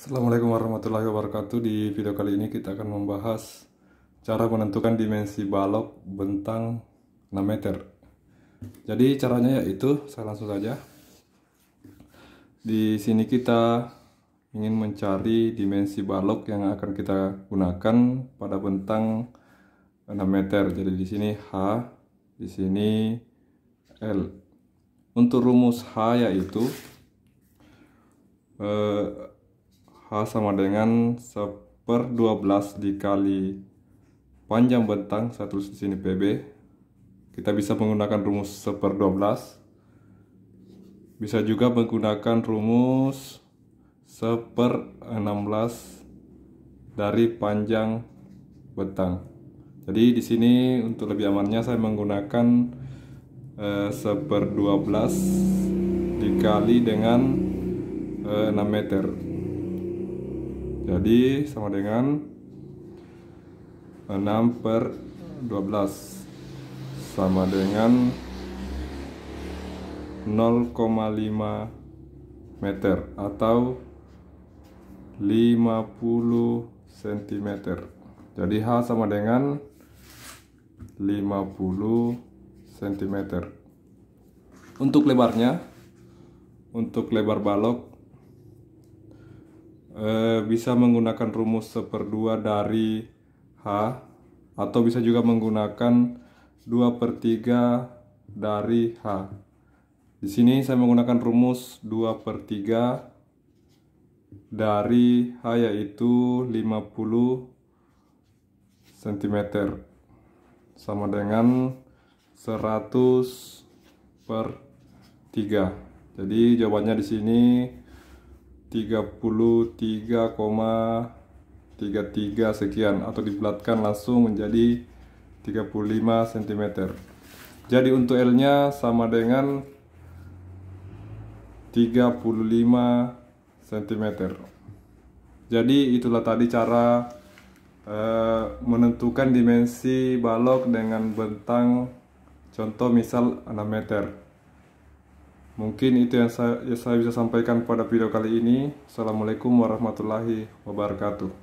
Assalamualaikum warahmatullahi wabarakatuh. Di video kali ini kita akan membahas cara menentukan dimensi balok bentang 6 meter. Jadi caranya yaitu, saya langsung saja. Di sini kita ingin mencari dimensi balok yang akan kita gunakan pada bentang 6 meter. Jadi di sini H, di sini L. Untuk rumus H yaitu H sama dengan 1/12 dikali panjang bentang, saya tulis di sini PB. Kita bisa menggunakan rumus 1/12. Bisa juga menggunakan rumus 1/16 dari panjang bentang. Jadi di sini untuk lebih amannya saya menggunakan 1/12 dikali dengan 6 meter. Jadi sama dengan 6/12 sama dengan 0,5 meter atau 50 cm. Jadi H sama dengan 50 cm. Untuk lebarnya, untuk lebar balok bisa menggunakan rumus 1/2 dari H, atau bisa juga menggunakan 2/3 dari H. Di sini saya menggunakan rumus 2/3 dari H, yaitu 50 cm sama dengan 100/3. Jadi jawabannya di sini 33,33 sekian, atau dibulatkan langsung menjadi 35 cm. Jadi untuk L nya sama dengan 35 cm. Jadi itulah tadi cara menentukan dimensi balok dengan bentang, contoh misal 6 meter. Mungkin itu yang saya bisa sampaikan pada video kali ini. Assalamualaikum warahmatullahi wabarakatuh.